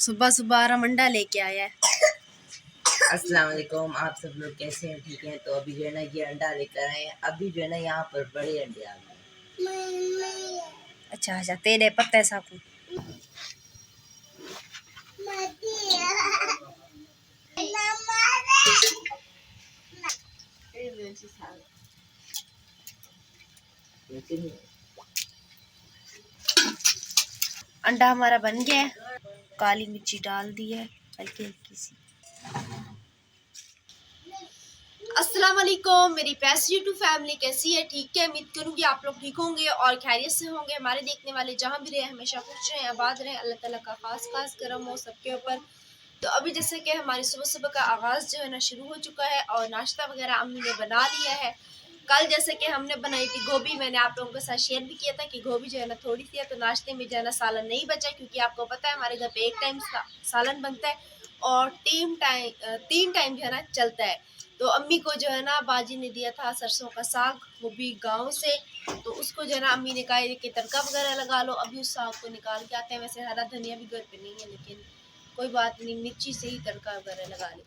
सुबह सुबह आराम अंडा लेके आया है। अस्सलाम वालेकुम, आप सब लोग कैसे हैं? ठीक हैं? तो अभी जो है ना ये अंडा लेकर आए हैं। अभी जो है ना यहाँ पर बड़े अंडे आ गए। अच्छा अच्छा, तेरे पता है साकू। अंडा हमारा बन गया है, काली मिर्ची डाल दी है हल्की हल्की सी। अस्सलाम वालेकुम, मेरी प्यारी यूट्यूब फैमिली कैसी है? ठीक है, उम्मीद करूँगी आप लोग ठीक होंगे और खैरियत से होंगे। हमारे देखने वाले जहाँ भी रहे हमेशा खुश रहें, आबाद रहें। अल्लाह ताला का खास करम हो सबके ऊपर। तो अभी जैसे कि हमारी सुबह सुबह का आगाज़ जो है ना शुरू हो चुका है और नाश्ता वगैरह अम्मी ने बना लिया है। कल जैसे कि हमने बनाई थी गोभी, मैंने आप लोगों के साथ शेयर भी किया था कि गोभी जो है ना थोड़ी सी है, तो नाश्ते में जो है ना सालन नहीं बचा, क्योंकि आपको पता है हमारे घर पे एक टाइम सालन बनता है और तीन टाइम जो है ना चलता है। तो अम्मी को जो है ना बाजी ने दिया था सरसों का साग, वो भी गाँव से। तो उसको जो है ना अम्मी ने कहा कि तड़का वगैरह लगा लो। अभी उस साग को निकाल के आते हैं। वैसे हरा धनिया भी घर पे नहीं है, लेकिन कोई बात नहीं, मिर्ची से ही तड़का वगैरह लगा ले।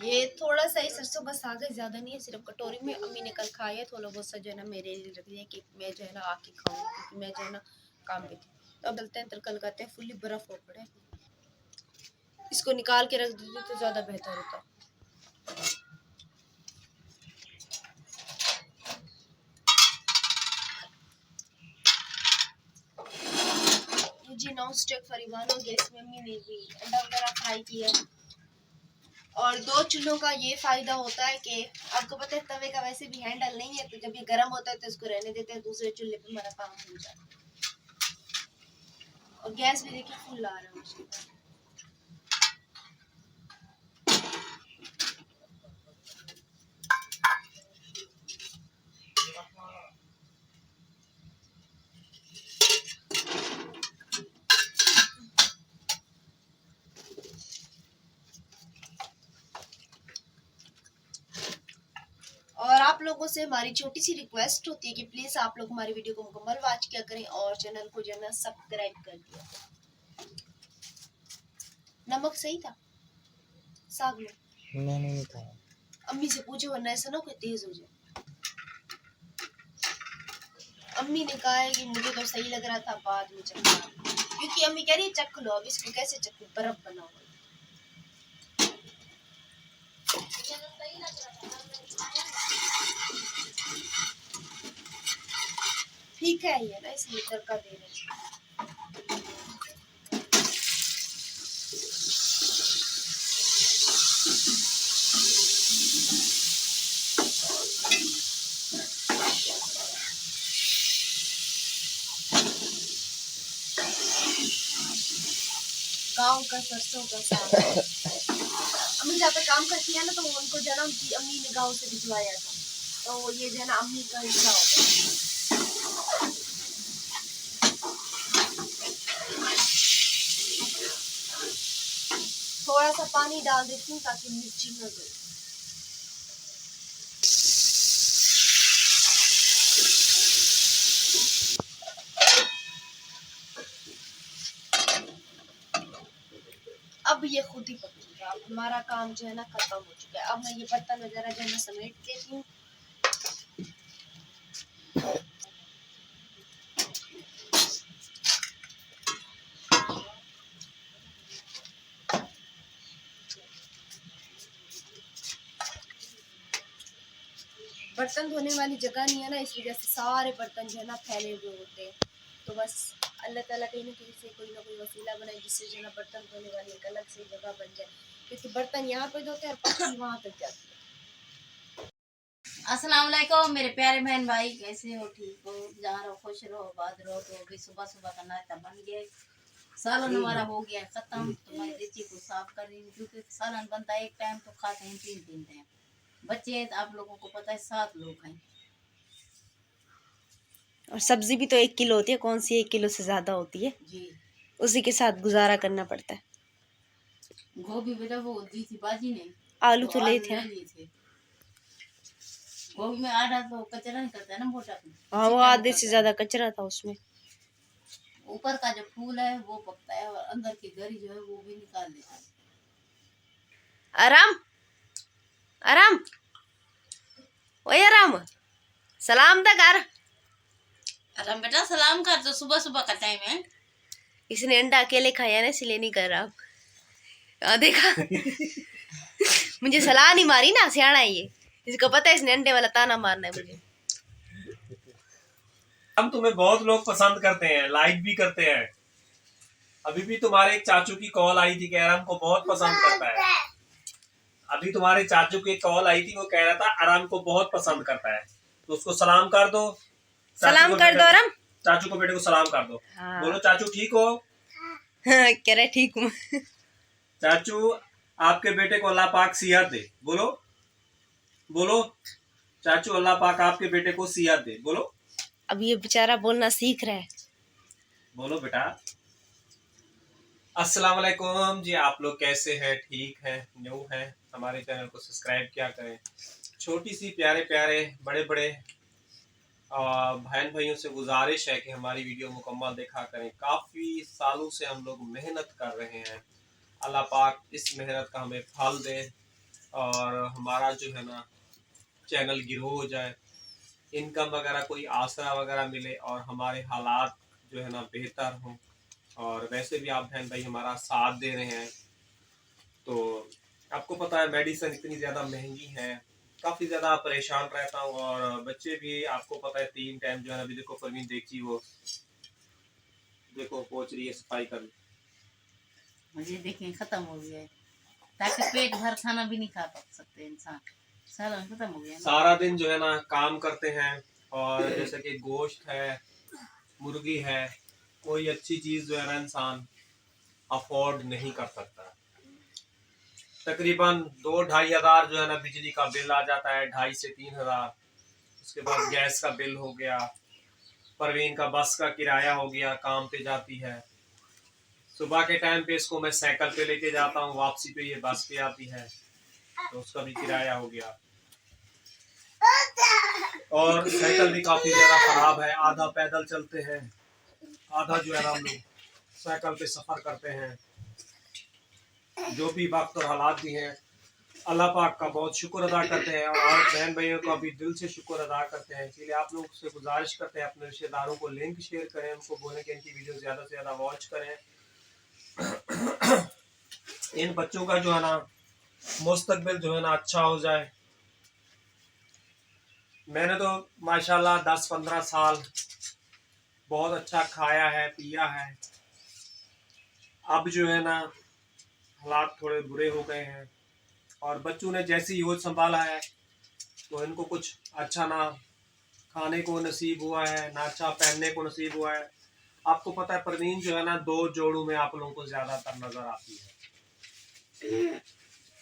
ये थोड़ा सा ही सरसों का साग है, ज्यादा नहीं है, सिर्फ कटोरी में। अम्मी ने कल खाया, थोड़ा बहुत सा जो है ना मेरे लिए रख दिया कि मैं जो है ना आके खाऊं, क्योंकि मैं जो है ना काम पे थी। तो अब डलते हैं तड़का लगाते हैं। फुल्ली बर्फ हो पड़े, इसको निकाल के रख दीजिए तो ज्यादा बेहतर होता। ये जी नॉन स्टिक फरीवान हो गया, इसमें अम्मी ने भी अंडा वगैरह फ्राई किया। और दो चूल्हों का ये फायदा होता है कि आपको पता है तवे का वैसे भी हैंडल नहीं है, तो जब ये गर्म होता है तो इसको रहने देते हैं, दूसरे चूल्हे पे हमारा काम हो जाता है। और गैस भी देखिए फुल आ रहा है। और आप लोगों से हमारी छोटी सी रिक्वेस्ट होती है कि प्लीज आप लोग हमारी वीडियो को मुकम्मल वॉच किया करें और चैनल को जो है ना सब्सक्राइब कर दिया। नमक सही था साग में? मैंने नहीं खाया। अम्मी से पूछो, वरना ऐसा ना कोई तेज हो जाए। अम्मी ने कहा है कि मुझे तो सही लग रहा था, बाद में चखना, क्योंकि अम्मी कह रही है चख लो। अब इसको कैसे चखो, बर्फ बना हुआ। ठीक है ये ना, इसलिए तड़का दे रहे हैं। गाँव का सरसों का साग। अम्मी जहाँ पे काम करती है ना, तो उनको जन्म की अम्मी ने गाँव से भिजवाया था, तो ये जो है ना अम्मी का हिस्सा हो गया। थोड़ा सा पानी डाल देती हूँ ताकि मिर्ची न गले। अब ये खुद ही पकेगा। अब हमारा काम जो है ना खत्म हो चुका है। अब मैं ये बर्तन वगैरह जो है ना समेट देती हूँ। बर्तन धोने वाली जगह नहीं है ना, इस वजह से सारे बर्तन जो है ना फैले हुए होते हैं। तो बस अल्लाह ताला कहीं ना कहीं से कोई ना कोई वसीला बनाए, जिससे जो है ना बर्तन धोने वाली एक अलग से जगह बन जाए, क्योंकि बर्तन यहाँ पे धोते हैं और पत्नी वहाँ तक जाती है। अस्सलाम वालेकुम मेरे प्यारे बहन भाई, कैसे हो? ठीक हो? जहाँ रहो खुश रहो, आबाद रहो। तो अभी सुबह सुबह का नाश्ता बन गया, सालन हमारा हो गया खत्म। तो मैं लीची को साफ कर रही हूँ, क्योंकि सालन बनता है एक टाइम, तो खाते हैं 3 टाइम। बच्चे हैं, आप लोगों को पता है 7 लोग हैं। और सब्जी भी तो 1 किलो होती है, कौन सी 1 किलो से ज्यादा होती है जी। उसी के साथ गुजारा करना पड़ता है। गोभी बेटा वो दी थी बाजी ने, आलू तो ले आलू थे। ले लिए थे। गोभी में आधा तो कचरा निकलता है ना, मोटा हाँ, वो छिट्टा आधे से निकलता है। ज्यादा कचरा था उसमें। ऊपर का जो फूल है वो पकता है और अंदर की गरी जो है वो भी निकाल लेता है। आराम आराम, ओए आराम, सलाम तो कर। अरे बेटा सलाम कर, तो सुबह सुबह का टाइम है। इसने अंडा अकेले खाया ना, इसलिए नहीं कर रहा। देखा मुझे सलाह नहीं मारी ना, सियाना है ये, इसको पता है इसने अंडे वाला ताना मारना है मुझे। हम तुम्हें बहुत लोग पसंद करते हैं, लाइक भी करते हैं। अभी भी तुम्हारे एक चाचू की कॉल आई थी, कह रहा हमको बहुत पसंद करता है। अभी तुम्हारे चाचू की कॉल आई थी, वो कह रहा था आराम को बहुत पसंद करता है, तो उसको सलाम कर दो। सलाम कर दो आराम, चाचू को बेटे को सलाम कर दो। हाँ। बोलो चाचू ठीक हो? कह रहे ठीक हूँ। चाचू आपके बेटे को अल्लाह पाक सिहत दे। बोलो बोलो चाचू अल्लाह पाक आपके बेटे को सिहत दे। बोलो। अब ये बेचारा बोलना सीख रहा है। बोलो बेटा। अस्सलाम वालेकुम जी, आप लोग कैसे हैं? ठीक हैं? न्यू हैं? हमारे चैनल को सब्सक्राइब क्या करें। छोटी सी प्यारे प्यारे बड़े बड़े बहन भाइयों से गुजारिश है कि हमारी वीडियो मुकम्मल देखा करें। काफ़ी सालों से हम लोग मेहनत कर रहे हैं, अल्लाह पाक इस मेहनत का हमें फल दे और हमारा जो है ना चैनल ग्रो हो जाए, इनकम वगैरह कोई आसरा वगैरह मिले और हमारे हालात जो है ना बेहतर हों। और वैसे भी आप बहन भाई हमारा साथ दे रहे हैं, तो आपको पता है मेडिसिन इतनी ज़्यादा महंगी है, काफ़ी ज़्यादा परेशान रहता हूँ। और बच्चे भी आपको पता है 3 टाइम जो है अभी देखो परवीन देखी, वो देखो पहुँच रही है सफाई कर। मुझे देखें खत्म हो गया है, ताकि पेट भर खाना भी नहीं खा सकते इंसान। सालन खत्म हो गया ना। सारा दिन जो है ना काम करते हैं, और जैसे कि गोश्त है, मुर्गी है, कोई अच्छी चीज़ जो है ना इंसान अफोर्ड नहीं कर सकता। तकरीबन 2-2.5 हज़ार जो है ना बिजली का बिल आ जाता है, 2.5 से 3 हज़ार। उसके बाद गैस का बिल हो गया, परवीन का बस का किराया हो गया, काम पे जाती है। सुबह के टाइम पे इसको मैं साइकिल पे लेके जाता हूँ, वापसी पे ये बस पे आती है, तो उसका भी किराया हो गया। और साइकिल भी काफ़ी ज़्यादा ख़राब है, आधा पैदल चलते हैं, आधा जो है ना हम लोग साइकिल पे सफ़र करते हैं। जो भी वक्त और हालात भी हैं, अल्लाह पाक का बहुत शुक्र अदा करते हैं और बहन भाइयों का भी दिल से शुक्र अदा करते हैं। इसीलिए आप लोग से गुजारिश करते हैं अपने रिश्तेदारों को लिंक शेयर करें, उनको बोलें कि इनकी वीडियो ज़्यादा से ज़्यादा वॉच करें। इन बच्चों का जो है ना मुस्तकबिल जो है ना अच्छा हो जाए। मैंने तो माशाल्लाह 10-15 साल बहुत अच्छा खाया है, पिया है। अब जो है ना हालात थोड़े बुरे हो गए हैं, और बच्चों ने जैसी यूथ संभाला है, तो इनको कुछ अच्छा ना खाने को नसीब हुआ है, ना अच्छा पहनने को नसीब हुआ है। आपको पता है परवीन जो है ना 2 जोड़ों में आप लोगों को ज़्यादातर नज़र आती है।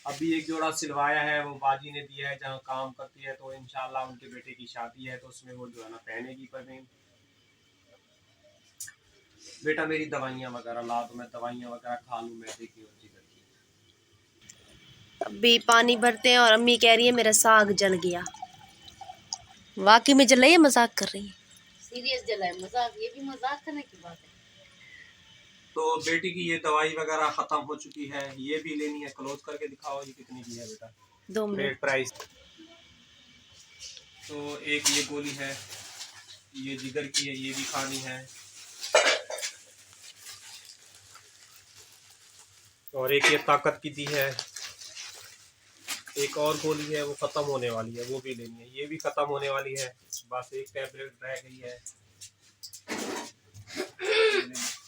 अभी एक जोड़ा सिलवाया है, वो बाजी ने दिया है जहाँ काम करती है, तो इंशाल्लाह उनके बेटे की शादी है, तो उसमें वो जो है ना पहनेगी परवीन। बेटा मेरी दवाइयाँ वगैरह ला, तो मैं दवाइयाँ वगैरह खा लूँ मैदे की और जिगर की। अभी पानी भरते हैं और अम्मी कह रही है मेरा साग जल गया। वाकई में जल रही है, मजाक कर रही है? सीरियस जला है, मजाक, ये भी मजाक करने की बात है। तो बेटी की ये दवाई वगैरह ख़त्म हो चुकी है, ये भी लेनी है। क्लोज करके दिखाओ ये कितनी की है बेटा, 2 मिनट। Rate price. तो एक ये गोली है, ये जिगर की है, ये भी खानी है। और एक ये ताकत की दी है, एक और गोली है वो ख़त्म होने वाली है, वो भी लेनी है। ये भी ख़त्म होने वाली है, बस एक टैबलेट रह गई है।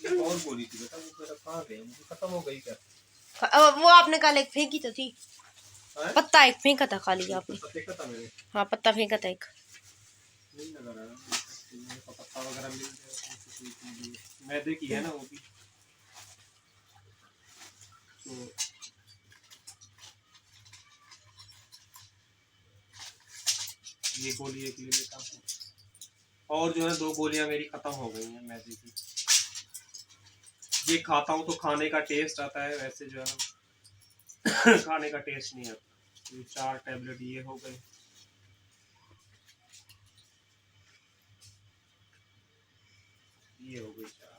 एक और गोली थी बेटा, वो मेरा कहाँ गया, मुझे ख़त्म हो गई क्या? वो आपने कल एक फेंकी तो थी, है? पत्ता एक फेंका था खाली आपने। देखा था मैंने, हाँ पत्ता फेंका था एक। नहीं नजर आ रहा। पत्ता वगैरह मिल जाए, मैदे की है ना वो भी। तो ये गोली एक ले लेता हूँ, और जो है 2 गोलियां मेरी खत्म हो गई हैं मैदे की। ये खाता हूँ तो खाने का टेस्ट आता है, वैसे जो है ना खाने का टेस्ट नहीं आता। ये 4 टैबलेट ये हो गए। ये हो गई 4।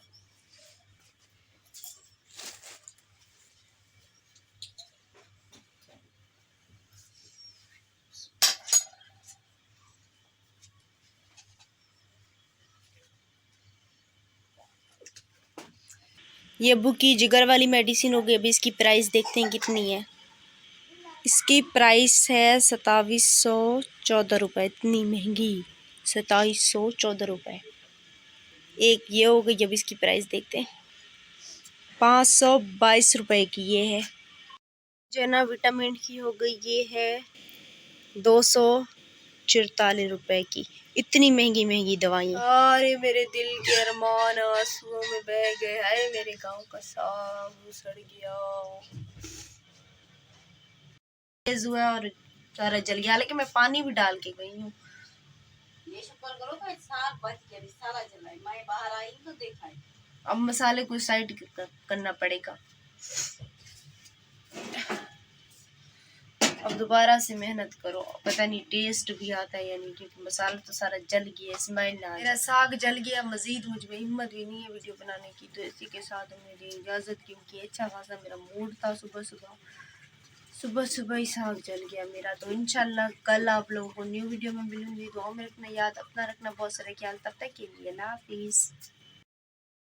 ये अब्बू की जिगर वाली मेडिसिन हो गई। अभी इसकी प्राइस देखते हैं कितनी है। इसकी प्राइस है 2714 रुपये। इतनी महंगी 2714 रुपये। एक ये हो गई। जब इसकी प्राइस देखते हैं 522 रुपये की ये है। जो है ना विटामिन की हो गई ये है 244 रुपये की। इतनी महंगी महंगी दवाइयाँ। अरे मेरे दिल के अरमान आंसुओं में बह गए। हाय मेरे गांव का साग सड़ गया हुआ और सारा जल गया। हालांकि मैं पानी भी डाल के गई हूँ। ये शुक्र करो तो साग बच गया, अभी सारा जला। मैं बाहर आई तो देखा है। अब मसाले को साइड करना पड़ेगा। अब दोबारा से मेहनत करो। पता नहीं टेस्ट भी आता है या नहीं, क्योंकि मसाला तो सारा जल गया। स्मेल ना मेरा साग जल गया। मजीद मुझ में हिम्मत भी नहीं है वीडियो बनाने की, तो इसी के साथ मेरी इजाज़त, क्योंकि अच्छा खासा मेरा मूड था। सुबह सुबह ही साग जल गया मेरा। तो इंशाल्लाह कल आप लोगों को न्यू वीडियो में मिलूंगी। दुआ में रखना, याद अपना रखना, बहुत सारा ख्याल। तब तक के लिए अल्लाह हाफिज़।